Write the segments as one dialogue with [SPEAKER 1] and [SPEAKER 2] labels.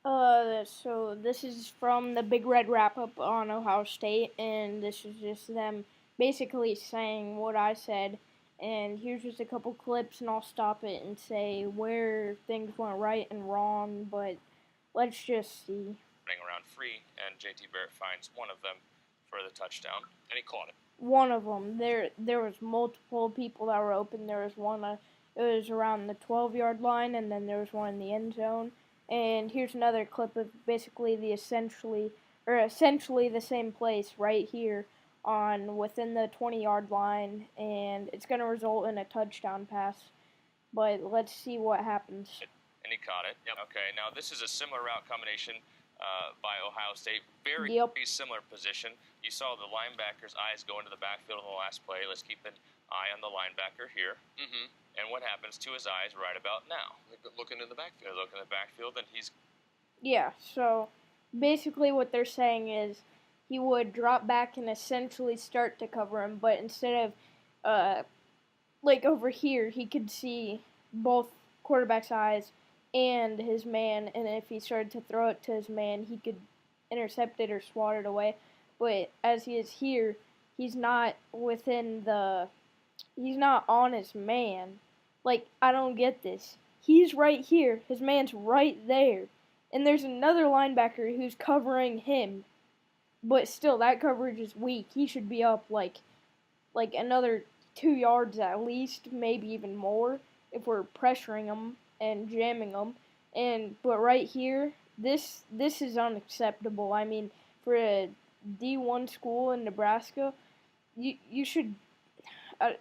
[SPEAKER 1] So this is from the Big Red wrap up on Ohio State, and this is just them basically saying what I said. And here's just a couple clips, and I'll stop it and say where things went right and wrong. But let's just see.
[SPEAKER 2] Running around free, and JT Barrett finds one of them for the touchdown, and he caught it.
[SPEAKER 1] One of them. There was multiple people that were open. There was one. It was around the 12-yard line, and then there was one in the end zone. And here's another clip of basically essentially the same place right here on within the 20-yard line, and it's going to result in a touchdown pass. But let's see what happens.
[SPEAKER 2] And he caught it. Yep. Okay, now this is a similar route combination by Ohio State. Very similar position. You saw the linebacker's eyes go into the backfield in the last play. Let's keep an eye on the linebacker here. Mm-hmm. And what happens to his eyes right about now? Looking in the backfield. They're looking in the backfield, and he's...
[SPEAKER 1] Yeah, so basically what they're saying is he would drop back and essentially start to cover him, but instead of, like over here, he could see both quarterback's eyes and his man, and if he started to throw it to his man, he could intercept it or swat it away. But as he is here, he's not he's not on his man. Like, I don't get this. He's right here, his man's right there, and there's another linebacker who's covering him. But still, that coverage is weak. He should be up like another 2 yards at least, maybe even more, if we're pressuring him and jamming him. But right here, this is unacceptable. I mean, for a D1 school in Nebraska, you should. I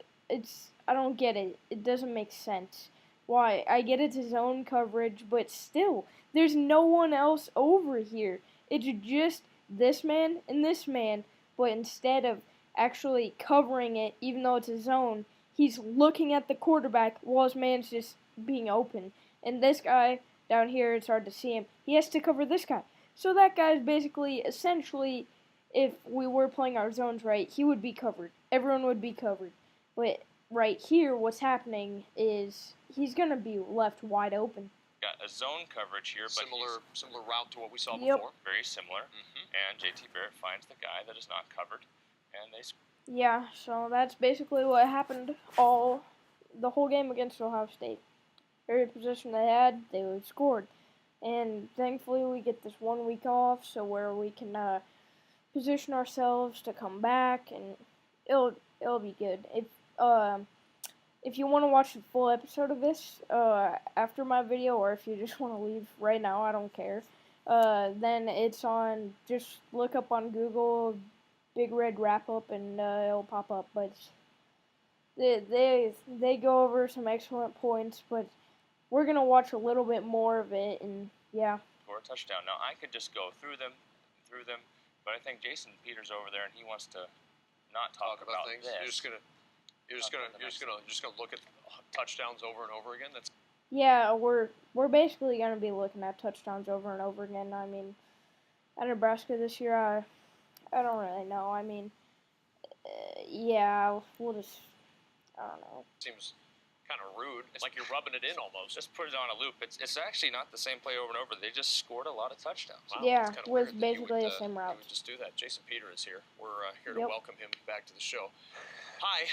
[SPEAKER 1] don't get it. It doesn't make sense. Why? I get it's zone coverage, but still, there's no one else over here. It's just this man and this man, but instead of actually covering it, even though it's a zone, he's looking at the quarterback while his man's just being open. And this guy down here, it's hard to see him. He has to cover this guy. So that guy's basically, essentially, if we were playing our zones right, he would be covered. Everyone would be covered. But right here, what's happening is he's going to be left wide open.
[SPEAKER 2] Got a zone coverage here, but similar route to what we saw
[SPEAKER 1] Yep.
[SPEAKER 2] before. Very similar. Mm-hmm. And JT Barrett finds the guy that is not covered, and they score.
[SPEAKER 1] Yeah, so that's basically what happened the whole game against Ohio State. Every position they had, they scored. And thankfully we get this 1 week off, so where we can position ourselves to come back, and it'll be good. If you want to watch the full episode of this after my video, or if you just want to leave right now, I don't care. Then it's on. Just look up on Google Big Red Wrap Up, and it'll pop up. But they go over some excellent points, but we're gonna watch a little bit more of it, and yeah.
[SPEAKER 2] For a touchdown. Now I could just go through them, but I think Jason Peters over there, and he wants to not talk about things.
[SPEAKER 3] This. You're just gonna look at touchdowns over and over again. That's
[SPEAKER 1] Yeah, we're basically gonna be looking at touchdowns over and over again. I mean, at Nebraska this year, I don't really know. I mean, yeah, we'll just, I don't know.
[SPEAKER 3] Seems kind of rude. It's like you're rubbing it in almost.
[SPEAKER 2] Just put it on a loop. It's actually not the same play over and over. They just scored a lot of touchdowns.
[SPEAKER 3] Wow,
[SPEAKER 1] yeah,
[SPEAKER 3] that's
[SPEAKER 1] with basically the same route.
[SPEAKER 3] You would just do that. Jason Peter is here. We're here to welcome him back to the show. Hi.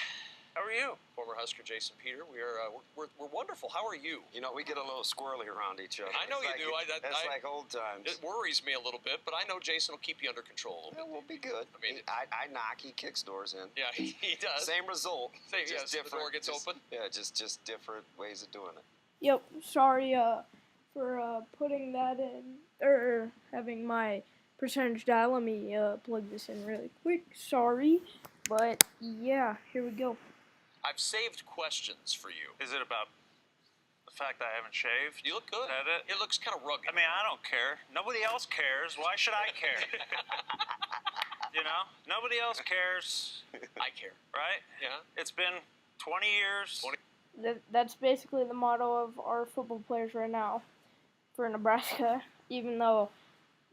[SPEAKER 3] How are you? Former Husker Jason Peter. We're wonderful. How are you?
[SPEAKER 4] You know, we get a little squirrely around each other.
[SPEAKER 3] I know you do.
[SPEAKER 4] That's like old times.
[SPEAKER 3] It worries me a little bit, but I know Jason will keep you under control a little bit.
[SPEAKER 4] We'll be good. I mean, I knock, he kicks doors in.
[SPEAKER 3] Yeah, he does.
[SPEAKER 4] Same result.
[SPEAKER 3] Just different. The door gets open.
[SPEAKER 4] Yeah, just different ways of doing it.
[SPEAKER 1] Yep. Sorry for putting that in, or having my percentage dial. Let me plug this in really quick. Sorry, but yeah, here we go.
[SPEAKER 3] I've saved questions for you.
[SPEAKER 5] Is it about the fact that I haven't shaved?
[SPEAKER 3] You look good.
[SPEAKER 5] Is that it?
[SPEAKER 3] It looks kind of rugged.
[SPEAKER 5] I mean, I don't care. Nobody else cares. Why should I care? You know? Nobody else cares.
[SPEAKER 3] I care.
[SPEAKER 5] Right?
[SPEAKER 3] Yeah.
[SPEAKER 5] It's been 20 years.
[SPEAKER 1] That's basically the motto of our football players right now for Nebraska, even though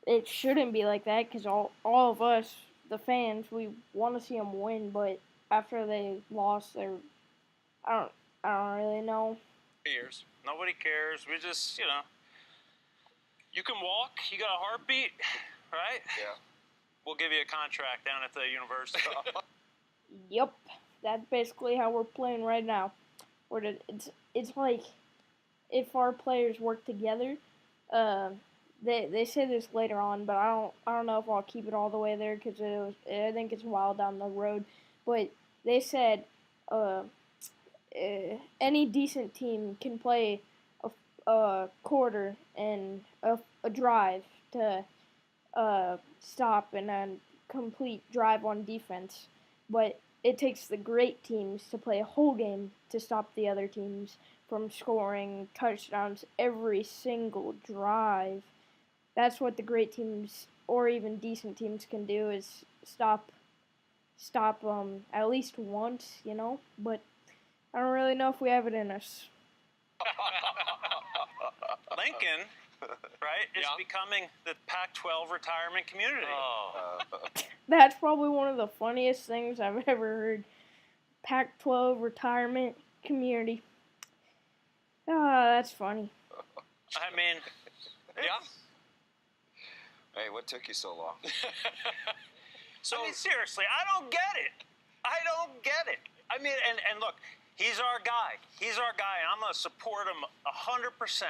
[SPEAKER 1] it shouldn't be like that, because all of us, the fans, we want to see them win, but after they lost, I don't really know.
[SPEAKER 3] Years.
[SPEAKER 5] Nobody cares. We just, You can walk. You got a heartbeat, right?
[SPEAKER 4] Yeah.
[SPEAKER 5] We'll give you a contract down at the university.
[SPEAKER 1] Yep, that's basically how we're playing right now. It's like if our players work together. They say this later on, but I don't know if I'll keep it all the way there because I think it's a while down the road. But they said any decent team can play a quarter and a drive to stop and then complete drive on defense, but it takes the great teams to play a whole game to stop the other teams from scoring touchdowns every single drive. That's what the great teams or even decent teams can do is stop at least once, but I don't really know if we have it in us.
[SPEAKER 5] Lincoln, right, is becoming the Pac-12 retirement community.
[SPEAKER 2] Oh.
[SPEAKER 1] That's probably one of the funniest things I've ever heard. Pac-12 retirement community. That's funny.
[SPEAKER 5] I mean, yeah.
[SPEAKER 4] Hey, what took you so long?
[SPEAKER 5] I mean, seriously, I don't get it. I mean, and look, he's our guy. And I'm going to support him 100%.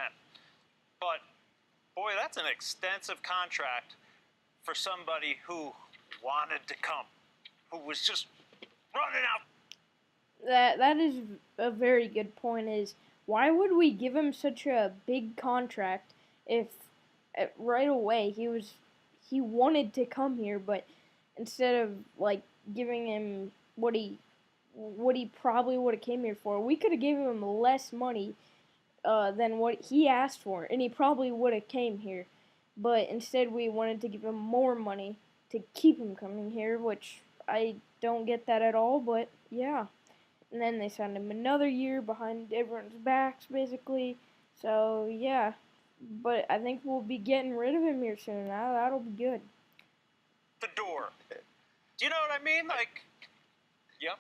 [SPEAKER 5] But, boy, that's an extensive contract for somebody who wanted to come, who was just running out.
[SPEAKER 1] That is a very good point. Is why would we give him such a big contract if right away he wanted to come here, but instead of like giving him what he probably would have came here for, we could have given him less money than what he asked for, and he probably would have came here. But instead, we wanted to give him more money to keep him coming here, which I don't get that at all. But yeah. And then they signed him another year behind everyone's backs, basically. So, yeah. But I think we'll be getting rid of him here soon. That'll be good.
[SPEAKER 5] The door. Do you know what I mean? Like,
[SPEAKER 3] yeah.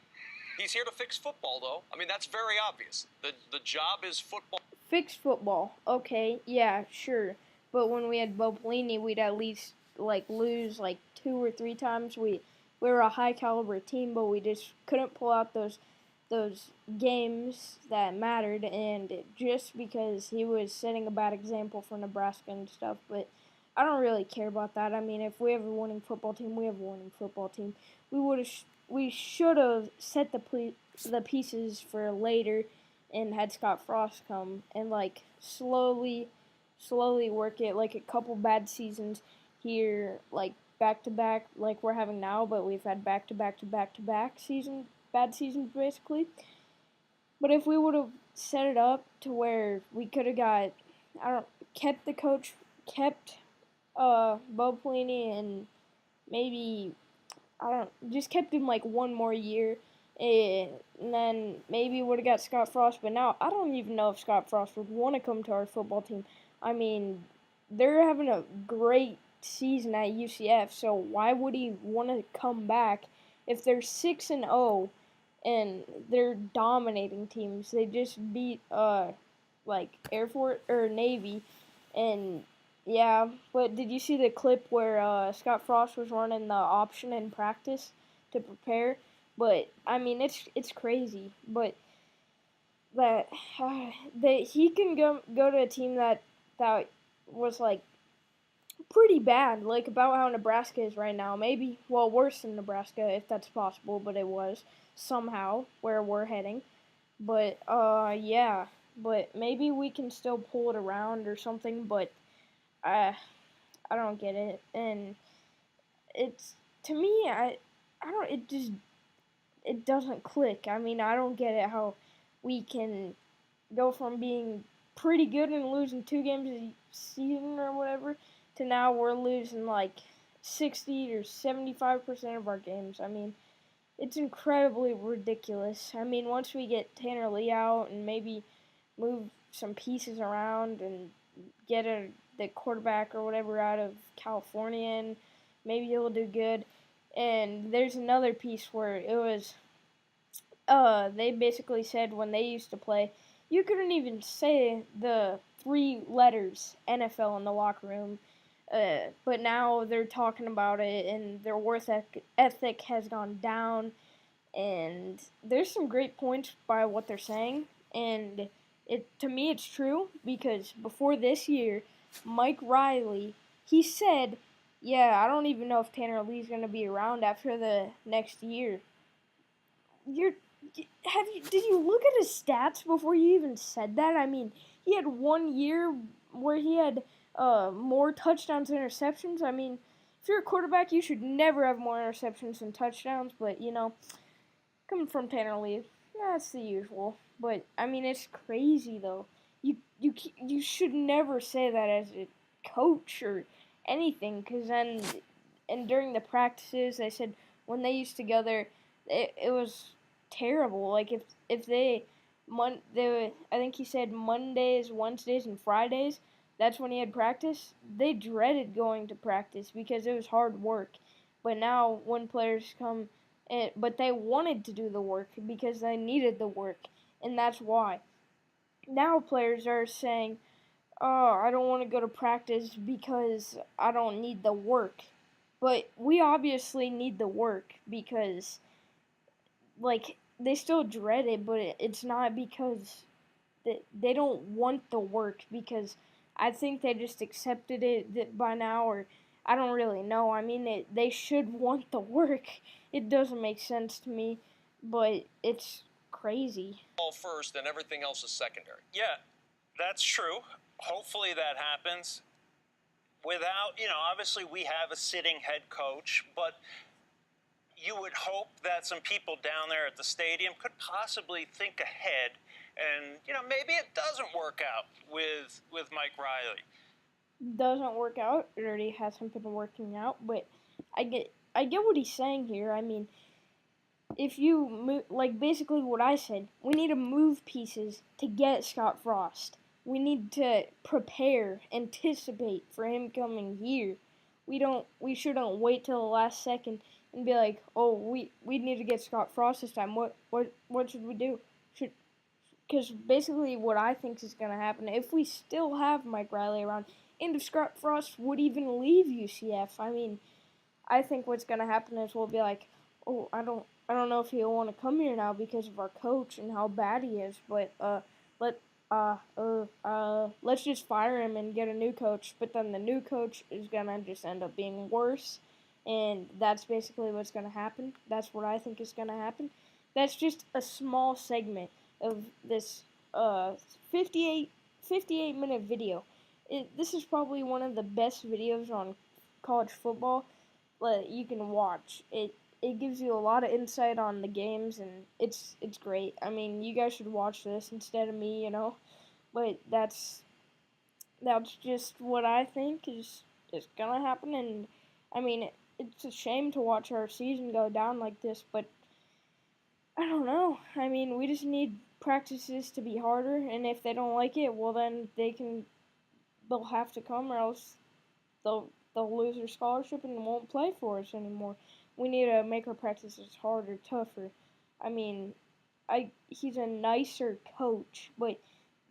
[SPEAKER 3] He's here to fix football, though. I mean, that's very obvious. The job is football.
[SPEAKER 1] Fix football. Okay, yeah, sure. But when we had Bo Pelini, we'd at least, lose, 2 or 3 times. We were a high-caliber team, but we just couldn't pull out those games that mattered, and just because he was setting a bad example for Nebraska and stuff, but I don't really care about that. I mean, if we have a winning football team, we have a winning football team. We should have set the pieces for later and had Scott Frost come and slowly work it, a couple bad seasons here, back to back like we're having now, but we've had back to back bad seasons basically. But if we would have set it up to where we could have got kept the coach, kept Bo Pelini, and maybe just kept him one more year, and then maybe would have got Scott Frost. But now I don't even know if Scott Frost would want to come to our football team. I mean, they're having a great season at UCF, so why would he want to come back if they're 6-0 and they're dominating teams? They just beat Air Force or Navy, and yeah. But did you see the clip where Scott Frost was running the option in practice to prepare? But I mean, it's crazy. But that he can go to a team that was pretty bad, about how Nebraska is right now. Maybe, well, worse than Nebraska, if that's possible, but it was somehow where we're heading. But, yeah, but maybe we can still pull it around or something, but I don't get it. And it's, to me, it doesn't click. I mean, I don't get it how we can go from being pretty good and losing 2 games a season or whatever to now we're losing 60 or 75% of our games. I mean, it's incredibly ridiculous. I mean, once we get Tanner Lee out and maybe move some pieces around and get the quarterback or whatever out of California, and maybe he'll do good. And there's another piece where it was, they basically said when they used to play, you couldn't even say the 3 letters NFL in the locker room. But now they're talking about it, and their work ethic has gone down. And there's some great points by what they're saying, and to me it's true, because before this year, Mike Riley, he said, yeah, I don't even know if Tanner Lee's going to be around after the next year. Did you look at his stats before you even said that? I mean, he had 1 year where he had more touchdowns than interceptions. I mean, if you're a quarterback, you should never have more interceptions than touchdowns, but, coming from Tanner Lee, yeah, it's the usual. But, I mean, it's crazy, though. You should never say that as a coach or anything, because then, and during the practices, they said when they used together, it was terrible. Like, if they I think he said Mondays, Wednesdays, and Fridays, that's when he had practice, they dreaded going to practice because it was hard work. But now, when players come, but they wanted to do the work because they needed the work, and that's why. Now players are saying, oh, I don't want to go to practice because I don't need the work. But we obviously need the work because, like, they still dread it, but it's not because they don't want the work, because I think they just accepted it by now, or I don't really know. I mean, they should want the work. It doesn't make sense to me, but it's crazy.
[SPEAKER 3] All first and everything else is secondary.
[SPEAKER 5] Yeah, that's true. Hopefully that happens. Without, obviously we have a sitting head coach, but you would hope that some people down there at the stadium could possibly think ahead, and maybe it doesn't work out with Mike Riley.
[SPEAKER 1] Doesn't work out. It already hasn't been working out, but I get what he's saying here. I mean, if you move, like basically what I said, we need to move pieces to get Scott Frost. We need to prepare, anticipate for him coming here. We shouldn't wait till the last second and be like, oh, we need to get Scott Frost this time. What should we do? Because basically what I think is going to happen, if we still have Mike Riley around, and if Scott Frost would even leave UCF, I mean, I think what's going to happen is we'll be like, oh, I don't know if he'll want to come here now because of our coach and how bad he is, but let's just fire him and get a new coach. But then the new coach is gonna just end up being worse, and that's basically what's gonna happen. That's what I think is gonna happen. That's just a small segment of this 58-minute video. This is probably one of the best videos on college football that you can watch. It gives you a lot of insight on the games, and it's great. I mean, you guys should watch this instead of me, But that's just what I think is gonna happen, and I mean, it's a shame to watch our season go down like this, but I don't know. I mean, we just need practices to be harder, and if they don't like it, well then they'll have to come, or else they'll lose their scholarship and won't play for us anymore. We need to make our practices harder, tougher. I mean, he's a nicer coach, but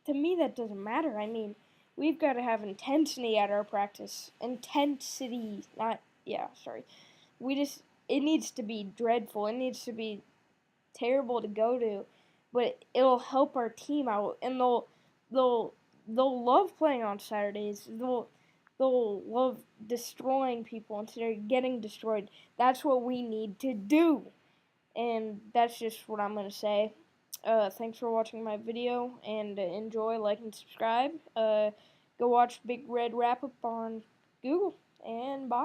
[SPEAKER 1] to me that doesn't matter. I mean, we've got to have intensity at our practice. Intensity, it needs to be dreadful. It needs to be terrible to go to, but it'll help our team out, and they'll love playing on Saturdays. They'll love destroying people instead of getting destroyed. That's what we need to do. And that's just what I'm going to say. Thanks for watching my video, and enjoy, like, and subscribe. Go watch Big Red Wrap Up on Google, and bye.